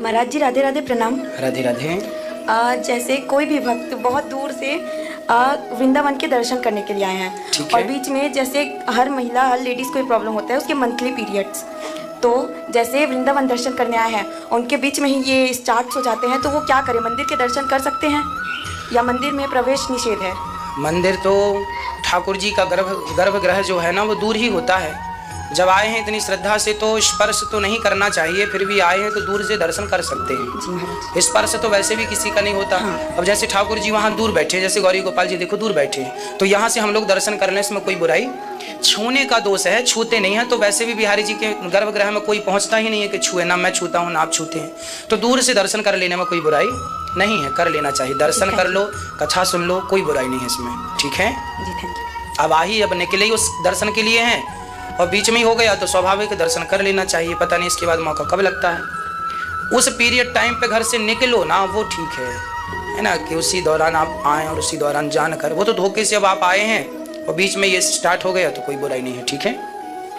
महाराज जी राधे राधे, प्रणाम। राधे राधे। जैसे कोई भी भक्त बहुत दूर से वृंदावन के दर्शन करने के लिए आए हैं और बीच में जैसे हर महिला हर लेडीज़ को प्रॉब्लम होता है उसके मंथली पीरियड्स, तो जैसे वृंदावन दर्शन करने आए हैं उनके बीच में ही ये स्टार्ट हो जाते हैं, तो वो क्या करें? मंदिर के दर्शन कर सकते हैं या मंदिर में प्रवेश निषेध है? मंदिर तो ठाकुर जी का गर्भगृह जो है ना वो दूर ही होता है। जब आए हैं इतनी श्रद्धा से तो स्पर्श तो नहीं करना चाहिए, फिर भी आए हैं तो दूर से दर्शन कर सकते हैं। स्पर्श तो वैसे भी किसी का नहीं होता। अब जैसे ठाकुर जी वहाँ दूर बैठे, जैसे गौरी गोपाल जी देखो दूर बैठे, तो यहाँ से हम लोग दर्शन कर लें, इसमें कोई बुराई। छूने का दोष है, छूते नहीं है। तो वैसे भी बिहारी जी के गर्भगृह में कोई पहुँचता ही नहीं है कि छुए, ना मैं छूता हूँ ना आप छूते हैं, तो दूर से दर्शन कर लेने में कोई बुराई नहीं है, कर लेना चाहिए। दर्शन कर लो, कथा सुन लो, कोई बुराई नहीं है इसमें। ठीक है जी, थैंक यू। अब अब निकले ही उस दर्शन के लिए हैं और बीच में ही हो गया तो स्वाभाविक दर्शन कर लेना चाहिए। पता नहीं इसके बाद मौका कब लगता है। उस पीरियड टाइम पे घर से निकलो ना, वो ठीक है ना, कि उसी दौरान आप आए और उसी दौरान जानकर, वो तो धोखे से अब आप आए हैं और बीच में ये स्टार्ट हो गया तो कोई बुराई नहीं है। ठीक है।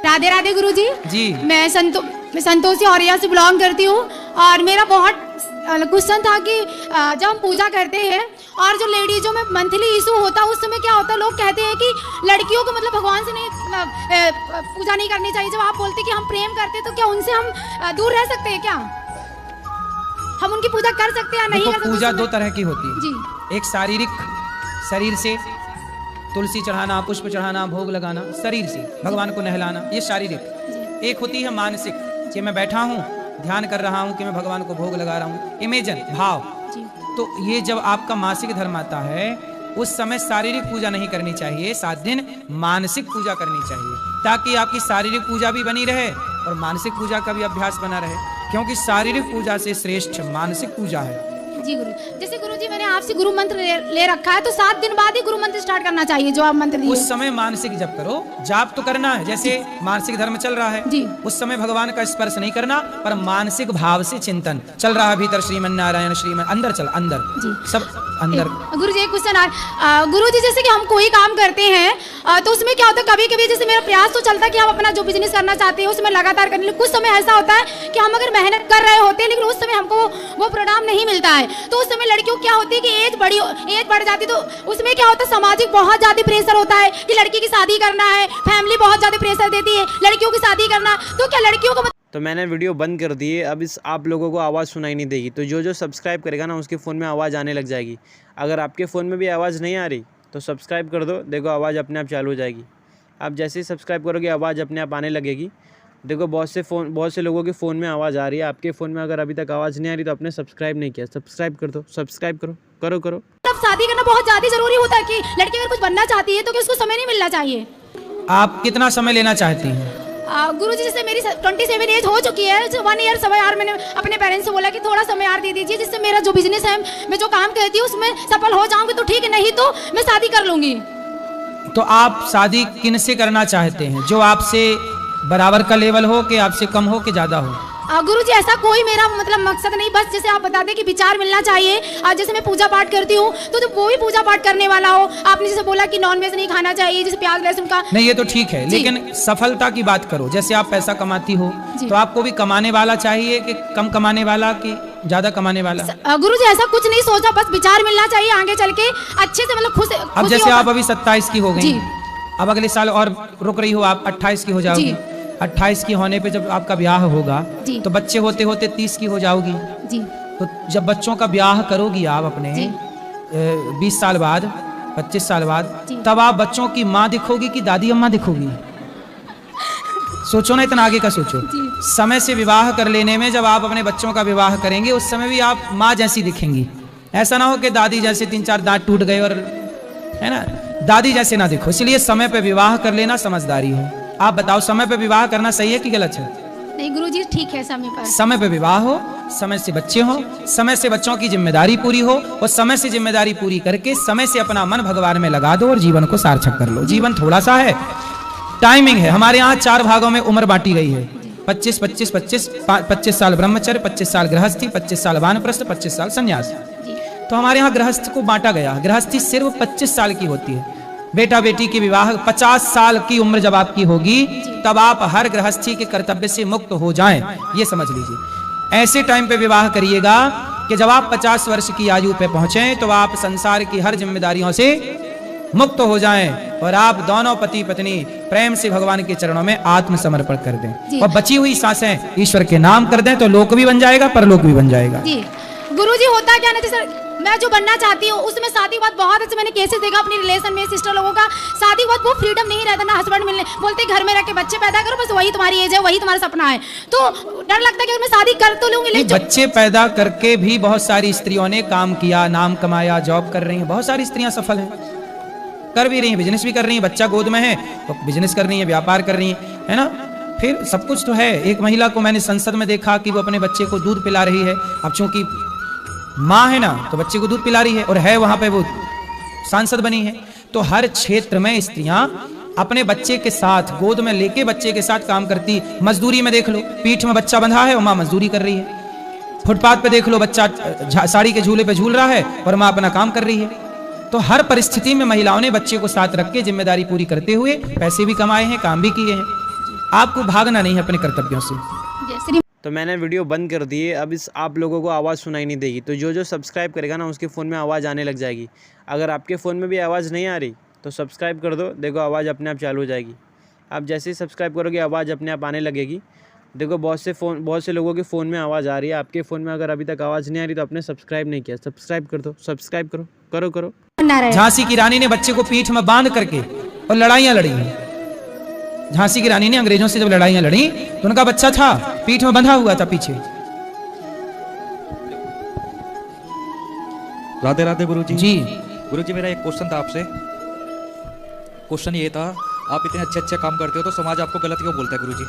राधे राधे गुरु जी। जी मैं संतोषी औरिया से बिलोंग करती हूँ और मेरा बहुत क्वेश्चन था कि जब हम पूजा करते हैं और जो लेडीजों में मंथली इशू होता है उस समय क्या होता है, लोग कहते हैं कि लड़कियों को मतलब भगवान से नहीं पूजा नहीं करनी चाहिए। जब आप बोलते कि हम प्रेम करते हैं तो क्या उनसे हम दूर रह सकते हैं? क्या हम उनकी पूजा कर सकते हैं या नहीं कर सकते? पूजा दो तरह की होती है जी। एक शारीरिक, शरीर से तुलसी चढ़ाना, पुष्प चढ़ाना, भोग लगाना, शरीर से भगवान को नहलाना, ये शारीरिक। एक होती है मानसिक, कि मैं बैठा हूँ ध्यान कर रहा हूँ कि मैं भगवान को भोग लगा रहा हूँ, इमेजन भाव। तो ये जब आपका मासिक धर्म आता है उस समय शारीरिक पूजा नहीं करनी चाहिए, 7 दिन मानसिक पूजा करनी चाहिए, ताकि आपकी शारीरिक पूजा भी बनी रहे और मानसिक पूजा का भी अभ्यास बना रहे, क्योंकि शारीरिक पूजा से श्रेष्ठ मानसिक पूजा है। जी गुरु, जैसे गुरु जी मैंने आपसे गुरु मंत्र ले रखा है, तो 7 दिन बाद ही गुरु मंत्र स्टार्ट करना चाहिए जो आप मंत्र दिए। उस समय मानसिक जप करो, जाप तो करना है, जैसे मानसिक धर्म चल रहा है जी। उस समय भगवान का स्पर्श नहीं करना, पर मानसिक भाव से चिंतन चल रहा है। भीतर श्रीमन नारायण श्रीमन, अंदर चल, अंदर जी। सब अंदर। गुरु जी एक क्वेश्चन गुरु जी, जैसे कि हम कोई काम करते हैं तो उसमें क्या होता है, कभी कभी जैसे मेरा प्रयास तो चलता है कि हम अपना जो बिजनेस करना चाहते हैं उसमें लगातार करने, लेकिन कुछ समय ऐसा होता है कि हम अगर मेहनत कर रहे होते हैं लेकिन उस समय हमको वो परिणाम नहीं मिलता है, तो उस समय लड़कियों क्या होती है कि एज बढ़ जाती है, तो उसमें क्या होता है, सामाजिक बहुत ज्यादा प्रेशर होता है कि लड़की की शादी करना है, फैमिली बहुत ज्यादा प्रेशर देती है लड़कियों की शादी करना, तो क्या लड़कियों को तो मैंने वीडियो बंद कर दी है। अब इस आप लोगों को आवाज़ सुनाई नहीं देगी, तो जो सब्सक्राइब करेगा ना उसके फ़ोन में आवाज़ आने लग जाएगी। अगर आपके फ़ोन में भी आवाज़ नहीं आ रही तो सब्सक्राइब कर दो, देखो आवाज़ अपने आप चालू हो जाएगी। आप जैसे ही सब्सक्राइब करोगे आवाज़ अपने आप आने लगेगी। देखो बहुत से लोगों के फ़ोन में आवाज़ आ रही है, आपके फ़ोन में अगर अभी तक आवाज़ नहीं आ रही तो आपने सब्सक्राइब नहीं किया, सब्सक्राइब कर दो, सब्सक्राइब करो। तब शादी करना बहुत ज्यादा जरूरी होता है कि लड़की अगर कुछ बनना चाहती है तो उसको समय नहीं मिलना चाहिए। आप कितना समय लेना चाहती हैं? गुरु जी जैसे मेरी 27 एज हो चुकी है, 1 ईयर समय और मैंने अपने पेरेंट्स से बोला कि थोड़ा समय और दे दीजिए, जिससे मेरा जो बिजनेस है, मैं जो काम करती हूँ उसमें सफल हो जाऊंगी तो ठीक है, नहीं तो मैं शादी कर लूंगी। तो आप शादी किन से करना चाहते हैं? जो आपसे बराबर का लेवल हो कि आपसे कम हो कि ज्यादा हो? गुरु जी ऐसा कोई मेरा मतलब मकसद नहीं, बस जैसे आप बता दें कि विचार मिलना चाहिए। जैसे मैं पूजा पाठ करती हूँ तो वो भी पूजा पाठ करने वाला हो। आपने जैसे बोला कि नॉनवेज नहीं खाना चाहिए, जैसे प्याज लहसुन का नहीं, ये तो ठीक है, लेकिन सफलता की बात करो। जैसे आप पैसा कमाती हो तो आपको भी कमाने वाला चाहिए कि कम कमाने वाला कि ज्यादा कमाने वाला? गुरु जी ऐसा कुछ नहीं सोचा, बस विचार मिलना चाहिए आगे चल के अच्छे से, मतलब खुश। अब जैसे आप अभी 27 की हो गई, अब अगले साल और रुक रही हो, आप 28 की हो जाओगी। 28 की होने पे जब आपका ब्याह होगा तो बच्चे होते होते 30 की हो जाओगी जी। तो जब बच्चों का ब्याह करोगी आप अपने 20 साल बाद, 25 साल बाद, तब आप बच्चों की माँ दिखोगी कि दादी अम्मा दिखोगी? सोचो ना, इतना आगे का सोचो। समय से विवाह कर लेने में जब आप अपने बच्चों का विवाह करेंगे उस समय भी आप माँ जैसी दिखेंगी। ऐसा ना हो कि दादी जैसे 3-4 दांत टूट गए और, है ना, दादी जैसे ना दिखो। इसलिए समय पे विवाह कर लेना समझदारी है। आप बताओ, समय पे विवाह करना सही है कि गलत है? नहीं गुरुजी, ठीक है, समय पे विवाह हो, समय से बच्चे हो, समय से बच्चों की जिम्मेदारी पूरी हो और समय से जिम्मेदारी पूरी करके समय से अपना मन भगवान में लगा दो और जीवन को सार्थक कर लो। जीवन थोड़ा सा है, टाइमिंग है। हमारे यहाँ 4 भागों में उम्र बांटी गई है, 25 साल ब्रह्मचर्य, 25 साल गृहस्थी, 25 साल वानप्रस्थ, 25 साल संन्यास। तो हमारे यहाँ गृहस्थ को बांटा गया। गृहस्थी सिर्फ 25 साल की होती है। बेटा बेटी के विवाह 50 साल की उम्र जब आपकी होगी तब आप हर गृहस्थी के कर्तव्य से मुक्त हो जाएं, ये समझ लीजिए। ऐसे टाइम पे विवाह करिएगा कि जब आप 50 वर्ष की आयु पे पहुंचे तो आप संसार की हर जिम्मेदारियों से मुक्त हो जाएं और आप दोनों पति पत्नी प्रेम से भगवान के चरणों में आत्मसमर्पण कर दें और बची हुई सांसें ईश्वर के नाम कर दें तो लोक भी बन जाएगा परलोक भी बन जाएगा। जी गुरुजी, होता क्या ना, जैसे मैं जो बनना चाहती हूँ उसमें शादी के बाद बहुत अच्छे मैंने केसेस देखा अपनी रिलेशन में, सिस्टर लोगों का शादी के बाद वो फ्रीडम नहीं रहता ना, हस्बैंड मिलने बोलते घर में रह के बच्चे पैदा करो, बस वही तुम्हारी एज है, वही तुम्हारा सपना है। तो डर लगता है कि मैं शादी कर तो लूंगी लेकिन बच्चे पैदा करके भी बहुत सारी स्त्रियों ने काम किया, नाम कमाया, जॉब कर रही हैं, बहुत सारी स्त्रियां सफल हैं, कर भी रही हैं, बिजनेस भी कर रही हैं, बच्चा गोद में है तो बिजनेस कर रही है, व्यापार कर रही है ना, फिर सब कुछ तो है। एक महिला को मैंने संसद में देखा कि वो अपने बच्चे को दूध पिला रही है, अब चूंकि माँ है ना तो बच्चे को दूध पिला रही है और है वहां पे वो सांसद बनी है। तो हर क्षेत्र में स्त्रियां अपने बच्चे के साथ गोद में लेके बच्चे के साथ काम करती। मजदूरी में देख लो, पीठ में बच्चा बंधा है और माँ मजदूरी कर रही है। फुटपाथ पे देख लो, बच्चा साड़ी के झूले पे झूल रहा है और माँ अपना काम कर रही है। तो हर परिस्थिति में महिलाओं ने बच्चे को साथ रख के जिम्मेदारी पूरी करते हुए पैसे भी कमाए हैं, काम भी किए हैं। आपको भागना नहीं है अपने कर्तव्यों से। तो मैंने वीडियो बंद कर दी है, अब इस आप लोगों को आवाज़ सुनाई नहीं देगी। तो जो सब्सक्राइब करेगा ना उसके फ़ोन में आवाज़ आने लग जाएगी। अगर आपके फ़ोन में भी आवाज़ नहीं आ रही तो सब्सक्राइब कर दो, देखो आवाज़ अपने आप चालू हो जाएगी। आप जैसे ही सब्सक्राइब करोगे आवाज़ अपने आप आने लगेगी। देखो बहुत से लोगों के फ़ोन में आवाज़ आ रही है, आपके फ़ोन में अगर अभी तक आवाज़ नहीं आ रही तो आपने सब्सक्राइब नहीं किया, सब्सक्राइब कर दो, सब्सक्राइब करो। झांसी की रानी ने बच्चे को पीठ में बांध करके और लड़ाइयाँ लड़ी हैं। झांसी की रानी ने अंग्रेजों से जब लड़ाइयाँ लड़ी तो उनका बच्चा था पीठ में बंधा हुआ था पीछे। राधे राधे गुरुजी। जी गुरुजी, मेरा एक क्वेश्चन था आपसे। क्वेश्चन ये था, आप इतने अच्छे काम करते हो तो समाज आपको गलत क्यों बोलता है गुरुजी?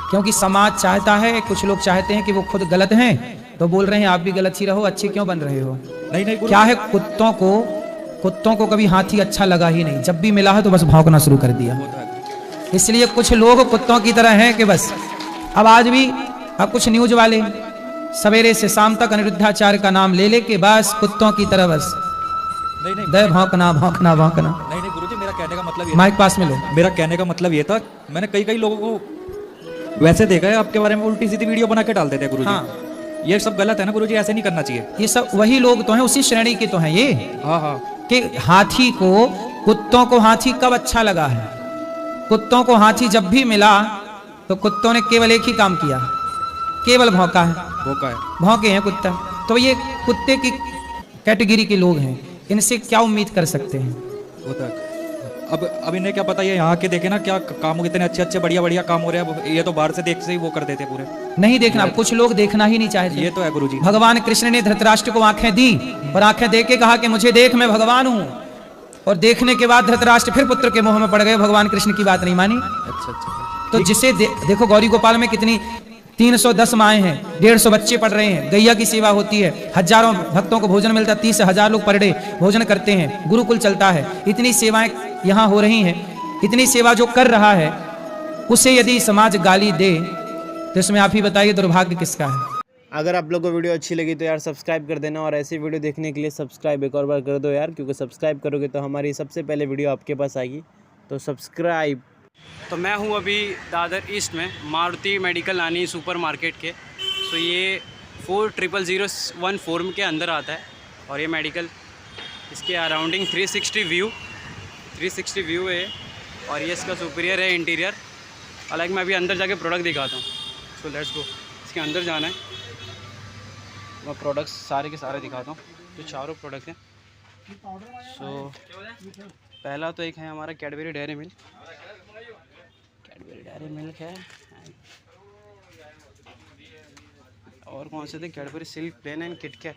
क्योंकि समाज चाहता है, कुछ लोग चाहते हैं कि वो खुद गलत हैं तो बोल रहे हैं आप भी गलत ही रहो, अच्छे क्यों बन रहे हो। नहीं क्या है, कुत्तों को कभी हाथी अच्छा लगा ही नहीं, जब भी मिला है तो बस भौंकना शुरू कर दिया। इसलिए कुछ लोग कुत्तों की तरह हैं कि बस अब आज भी कुछ न्यूज वाले सवेरे से शाम तक अनिरुद्धाचार्य का नाम ले के बस कुत्तों की तरह बस नहीं भौंकना। नहीं गुरुजी, मेरा कहने का मतलब ये, माइक पास में लो। मेरा कहने का मतलब ये था, मैंने कई लोगों को वैसे देखा है आपके बारे में उल्टी सीधी वीडियो बना के डालते थे गुरुजी। हाँ। ये सब गलत है ना गुरुजी, ऐसे नहीं करना चाहिए। ये सब वही लोग तो हैं, उसी श्रेणी के तो हैं ये। हाँ कि हाथी को, कुत्तों को हाथी कब अच्छा लगा है? कुत्तों को हाथी जब भी मिला तो कुत्तों ने केवल एक ही काम किया, केवल भौंका है, भौंके हैं कुत्ता। तो ये कुत्ते की कैटेगरी के लोग हैं, इनसे क्या उम्मीद कर सकते हैं? होता है। अब इन्हें क्या पता, ये यहाँ के देखे ना क्या काम, इतने अच्छे बढ़िया काम हो रहे हैं। ये तो बाहर से देख से ही वो कर देते पूरे। नहीं देखना, कुछ लोग देखना ही नहीं चाहते। ये तो है गुरुजी। भगवान कृष्ण ने धृतराष्ट्र को आंखें दी और आंखें दे के कहा कि मुझे देख, मैं भगवान हूँ। और देखने के बाद धृतराष्ट्र फिर पुत्र के मोह में पड़ गए, भगवान कृष्ण की बात नहीं मानी। अच्छा। तो जिसे देखो गौरी गोपाल में कितनी 310 माएँ हैं, 150 बच्चे पढ़ रहे हैं, गैया की सेवा होती है, हजारों भक्तों को भोजन मिलता है, 30,000 लोग पर डे भोजन करते हैं, गुरुकुल चलता है, इतनी सेवाएं यहाँ हो रही हैं। इतनी सेवा जो कर रहा है उसे यदि समाज गाली दे तो इसमें आप ही बताइए दुर्भाग्य किसका है। अगर आप लोगों को वीडियो अच्छी लगी तो यार सब्सक्राइब कर देना, और ऐसी वीडियो देखने के लिए सब्सक्राइब एक और बार कर दो यार, क्योंकि सब्सक्राइब करोगे तो हमारी सबसे पहले वीडियो आपके पास आएगी। तो सब्सक्राइब। तो मैं हूँ अभी दादर ईस्ट में मारुति मेडिकल नानी सुपर मार्केट के। तो ये 40001 के अंदर आता है और ये मेडिकल, इसके अराउंडिंग 360 व्यू है और ये इसका सुपीरियर है इंटीरियर। हालांकि मैं अभी अंदर जाके प्रोडक्ट दिखाता हूँ। सो लेट्स गो, इसके अंदर जाना है, मैं प्रोडक्ट्स सारे के सारे दिखाता हूँ। तो चारों प्रोडक्ट हैं। सो पहला तो एक है हमारा कैडबरी डेयरी मिल्क है, और कौन से थे, Cadbury Silk plain and KitKat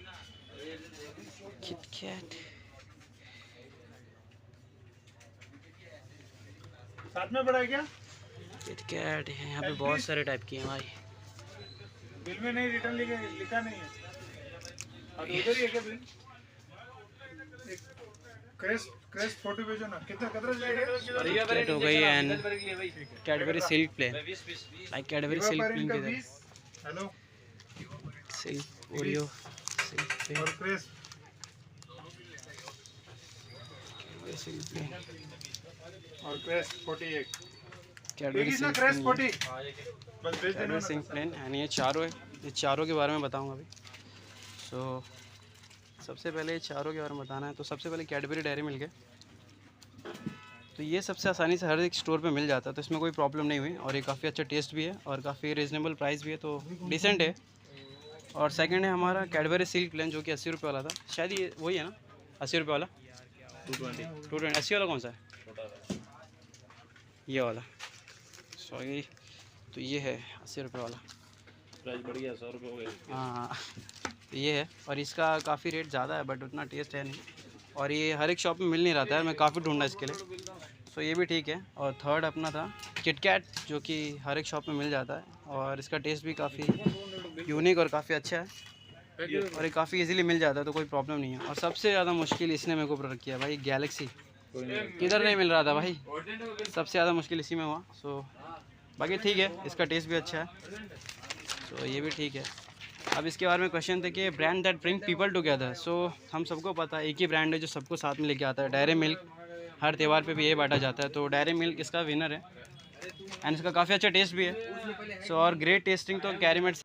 साथ में पड़ा है क्या? किटकैट है यहाँ पे, बहुत सारे टाइप की हैं भाई। बिल में नहीं रिटर्न लिखा नहीं है। और उधर ही है क्या बिल? एक क्रेस्ट 40 भेजो ना। कितना किटकैट हो गई and Cadbury Silk plain, like Cadbury Silk plain के इधर hello Silk Oreo Silk plain और क्रेस्ट सिल्क प्लेन और क्रेस्ट 41 कैडबरी क्रेस्ट 40 बस भेज देना। सिल्क प्लेन एंड ये चारों है, ये चारों के बारे में बताऊँगा अभी। सो सबसे पहले ये चारों के बारे में बताना है। तो सबसे पहले कैडबरी डेयरी मिल्क है। तो ये सबसे आसानी से हर एक स्टोर पे मिल जाता है, तो इसमें कोई प्रॉब्लम नहीं हुई। और ये काफ़ी अच्छा टेस्ट भी है और काफ़ी रीज़नेबल प्राइस भी है, तो डिसेंट है। और सेकंड है हमारा कैडबरी सिल्क प्लेन, जो कि 80 रुपये वाला था। शायद ये वही है ना, 80 रुपये वाला। 220 80 वाला कौन सा है? ये वाला, सॉरी। तो ये है 80 रुपये वाला, प्राइस बढ़ गया, 100 रुपये हो गए। हाँ, तो ये है। और इसका काफ़ी रेट ज़्यादा है, बट उतना टेस्ट है नहीं। और ये हर एक शॉप में मिल नहीं रहा था, मैं काफ़ी ढूंढा इसके लिए, तो ये भी ठीक है। और थर्ड अपना था किटकैट, जो कि हर एक शॉप में मिल जाता है और इसका टेस्ट भी काफ़ी यूनिक और काफ़ी अच्छा है और ये काफ़ी इजीली मिल जाता है, तो कोई प्रॉब्लम नहीं है। और सबसे ज़्यादा मुश्किल इसने मेरे को प्रोडक्ट किया भाई, गैलेक्सी। किधर नहीं मिल रहा था भाई, सबसे ज़्यादा मुश्किल इसी में हुआ। सो बाकी ठीक है, इसका टेस्ट भी अच्छा है, तो ये भी ठीक है। अब इसके बारे में क्वेश्चन थे कि brand that bring people together. So हम सबको पता है एक ही ब्रांड है जो सबको साथ में लेके आता है, डेयरी मिल्क। हर त्यौहार पे भी ये बांटा जाता है, तो डेयरी मिल्क इसका विनर है एंड इसका काफ़ी अच्छा टेस्ट भी है। सो और ग्रेट टेस्टिंग तो कैरीमेट